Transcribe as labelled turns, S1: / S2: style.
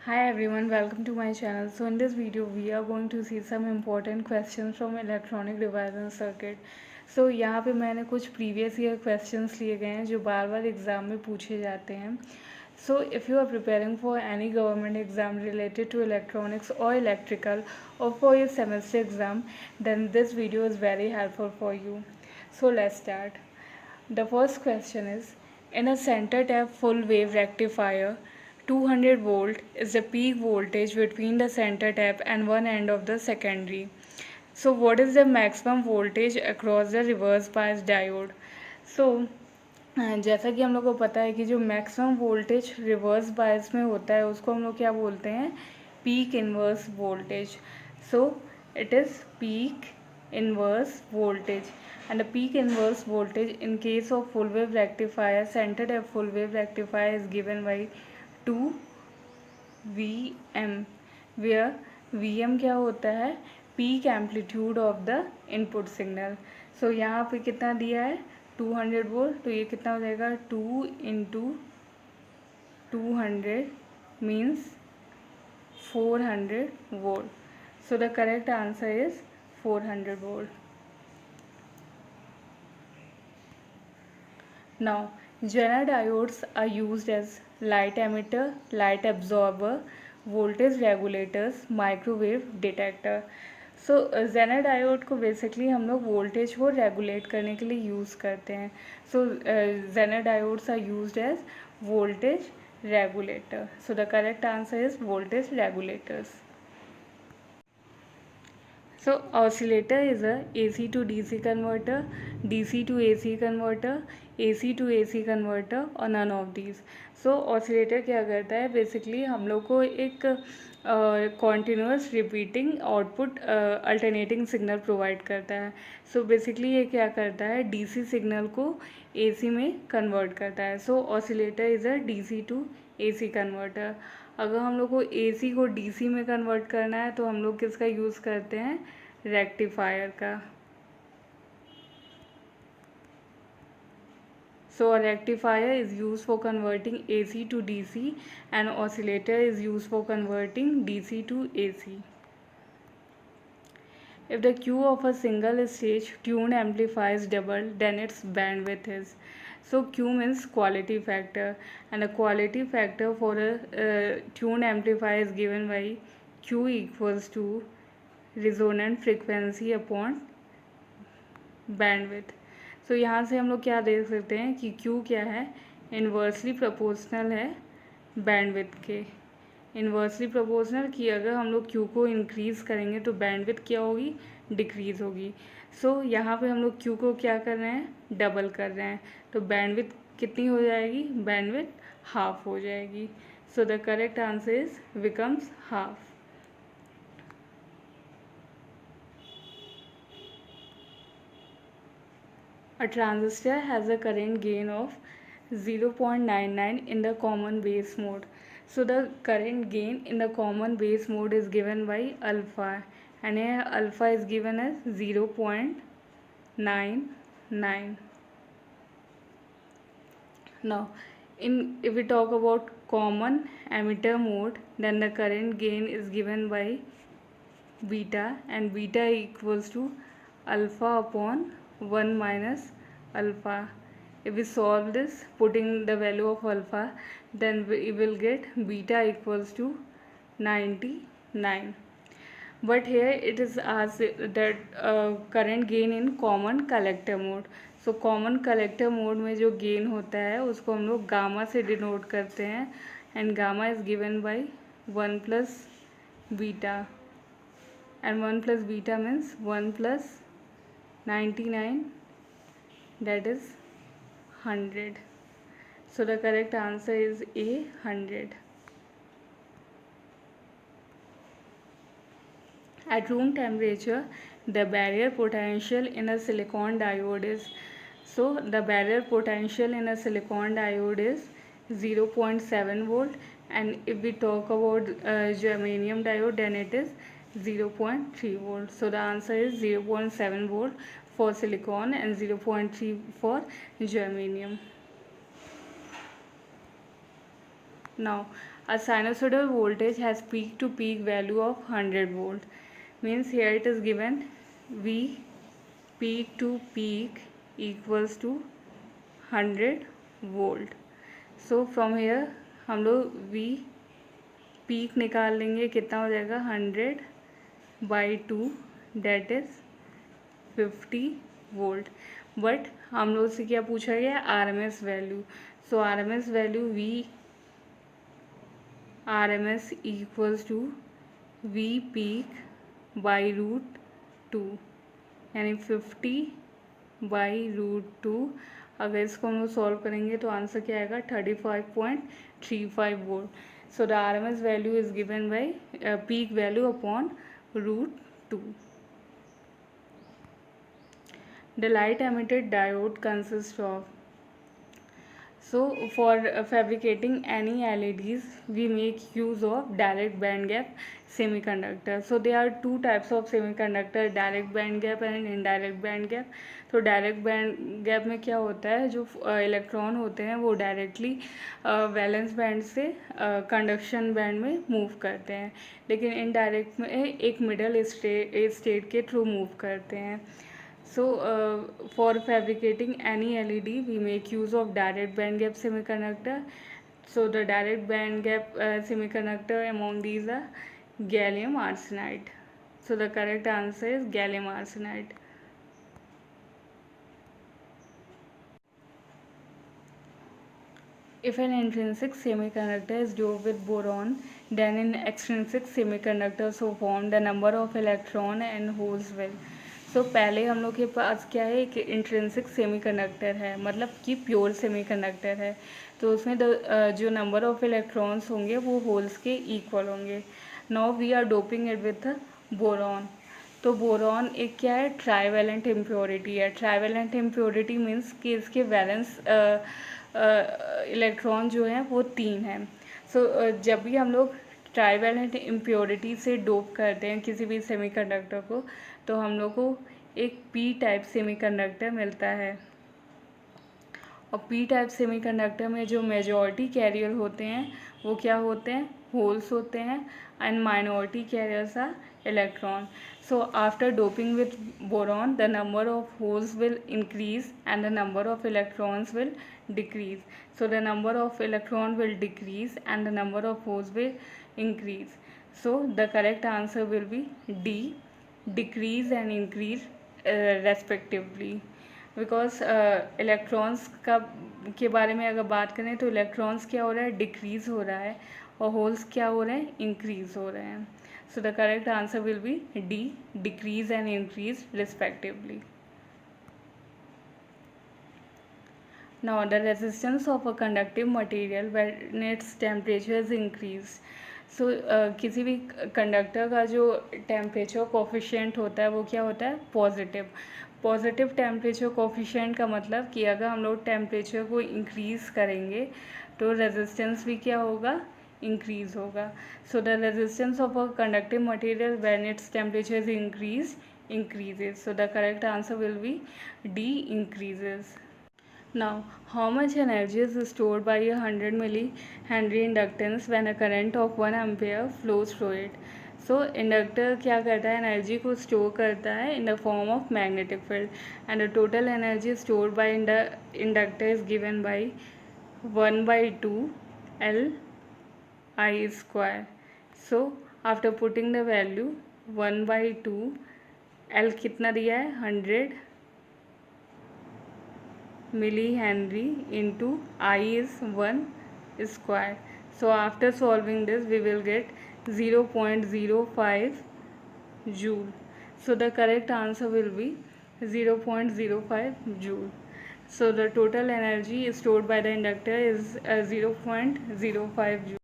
S1: Hi everyone, welcome to my channel. So in this video we are going to see some important questions from electronic device and circuit. So यहाँ पे मैंने कुछ previous year questions लिए गए हैं जो बार बार exam में पूछे जाते हैं. So if you are preparing for any government exam related to electronics or electrical or for your semester exam, then this video is very helpful for you. So let's start. The first question is, in a center tap full wave rectifier, 200 volt is the peak voltage between the center tap and one end of the secondary. So what is the maximum voltage across the reverse bias diode? So जैसा कि हम लोग को पता है कि जो maximum voltage reverse bias में होता है उसको हम लोग क्या बोलते हैं, peak inverse voltage. So it is peak inverse voltage, and the peak inverse voltage in case of full wave rectifier, centered at full wave rectifier is given by 2 Vm, where Vm क्या होता है, peak amplitude of the input signal. So यहाँ पे कितना दिया है 200 volt, तो ये कितना हो जाएगा 2 into 200 means 400 volt. So the correct answer is 400 volt. Now, Zener diodes are used as light emitter, light absorber, voltage regulators, microwave detector. So Jenner diode को बेसिकली हम लोग वोल्टेज को रेगुलेट करने के लिए यूज़ करते हैं. So Zener diodes are used as voltage regulator. So the correct answer is voltage regulators. So oscillator is a AC to DC converter, DC to AC converter, AC to AC converter or none of these. So oscillator क्या करता है, basically हम लोग को एक continuous repeating output alternating signal provide करता है. So basically ये क्या करता है, डीसी सिग्नल को एसी में कन्वर्ट करता है. So oscillator is a DC to AC converter. अगर हम लोग को एसी को डीसी में कन्वर्ट करना है तो हम लोग किसका यूज़ करते हैं, रेक्टिफायर का. So a rectifier is used for converting AC to DC and oscillator is used for converting DC to AC. If the Q of a single stage tuned amplifier is doubled, then its bandwidth is. So Q means quality factor, and the quality factor for a tuned amplifier is given by Q equals to resonant frequency upon bandwidth. सो यहाँ से हम लोग क्या देख सकते हैं कि Q क्या है, इन्वर्सली प्रोपोर्शनल है बैंडविड्थ के. इन्वर्सली प्रोपोर्शनल कि अगर हम लोग Q को इंक्रीज़ करेंगे तो बैंडविड्थ क्या होगी, डिक्रीज़ होगी. सो यहाँ पे हम लोग Q को क्या कर रहे हैं, डबल कर रहे हैं, तो बैंडविड्थ कितनी हो जाएगी, बैंडविड्थ हाफ हो जाएगी. So the correct answer is becomes half. A transistor has a current gain of 0.99 in the common base mode. So the current gain in the common base mode is given by alpha, and here alpha is given as 0.99. Now, if we talk about common emitter mode, then the current gain is given by beta, and beta equals to alpha upon 1 minus alpha. If we solve this putting the value of alpha, then we will get beta equals to 99. But here it is asked that current gain in common collector mode. So common collector mode में जो gain होता है उसको हम लोग gamma से denote करते हैं, and gamma is given by 1 plus beta, and 1 plus beta means 1 plus 99, that is 100. So the correct answer is A, 100. At room temperature, the barrier potential in a silicon diode is, so the barrier potential in a silicon diode is 0.7 volt, and if we talk about germanium diode, then it is 0.3 volt. So the answer is 0.7 volt for silicon and 0.3 for germanium. Now, a sinusoidal voltage has peak to peak value of 100 volt. Means here it is given V peak to peak equals to 100 volt. So from here हम लोग V peak निकाल लेंगे, कितना हो जाएगा 100/2 date is 50 volt. But हम लोग से क्या पूछा गया, RMS value. So RMS value V RMS equals to V peak by √2 यानी 50/√2. अगर इसको हम लोग सॉल्व करेंगे तो आंसर क्या आएगा 35.35 volt. So the RMS value is given by peak value upon √2. The light emitted diode consists of. So for fabricating any LEDs, we make use of direct band gap semiconductor. So there are two types of semiconductor, direct band gap and indirect band gap. तो direct band gap में क्या होता है, जो electron होते हैं वो directly valence band से कंडक्शन बैंड में मूव करते हैं, लेकिन इनडायरेक्ट में एक मिडल स्टेट के थ्रू मूव करते हैं. So for fabricating any LED, we make use of direct band gap semiconductor. So the direct band gap semiconductor among these are gallium arsenide. So the correct answer is gallium arsenide. If an intrinsic semiconductor is doped with boron, then in extrinsic semiconductor so formed, the number of electron and holes will. So पहले हम लोग के पास क्या है, एक intrinsic semiconductor है, मतलब कि प्योर सेमीकंडक्टर है. तो उसमें जो नंबर ऑफ इलेक्ट्रॉन्स होंगे वो होल्स के इक्वल होंगे. Now we are doping it with boron. तो बोरॉन एक क्या है, ट्राईवैलेंट इम्प्योरिटी है. ट्राईवैलेंट इम्प्योरिटी मीन्स कि इसके वैलेंस इलेक्ट्रॉन जो हैं वो 3 हैं. सो जब भी हम लोग ट्राईवैलेंट इम्प्योरिटी से डोप करते हैं किसी भी सेमीकंडक्टर को, तो हम लोग को एक पी टाइप सेमीकंडक्टर मिलता है. और पी टाइप सेमीकंडक्टर में जो मेजॉरिटी कैरियर होते हैं वो क्या होते हैं, होल्स होते हैं, and minority carriers are electron. So after doping with boron, the number of holes will increase and the number of electrons will decrease. So the number of electron will decrease and the number of holes will increase. So the correct answer will be D, decrease and increase respectively. Because electrons का के बारे में अगर बात करें तो electrons क्या हो रहा है, decrease हो रहा है, और holes क्या हो रहे हैं, increase हो रहे हैं. So the correct answer will be D, decrease and increase respectively. Now the resistance of a conductive material when its temperature is increased. So किसी भी कंडक्टर का जो टेम्परेचर कोफिशिएंट होता है वो क्या होता है, पॉजिटिव. पॉजिटिव टेम्परेचर कोफिशिएंट का मतलब कि अगर हम लोग टेम्परेचर को इंक्रीज़ करेंगे तो रेजिस्टेंस भी क्या होगा, इंक्रीज़ होगा. So the resistance of a conductive material when its temperature is increases. So the correct answer will be D, increases. Now, how much energy is stored by a 100 millihenry inductance when a current of 1 ampere flows through it? So inductor क्या करता है, energy को store करता है in the form of magnetic field, and the total energy stored bye inductor is given by 1/2 Li². So after putting the value 1/2, L कितना दिया है, 100 millihenry into I is 1 square. So after solving this we will get 0.05 joule. So the correct answer will be 0.05 joule. So the total energy stored by the inductor is 0.05 joule.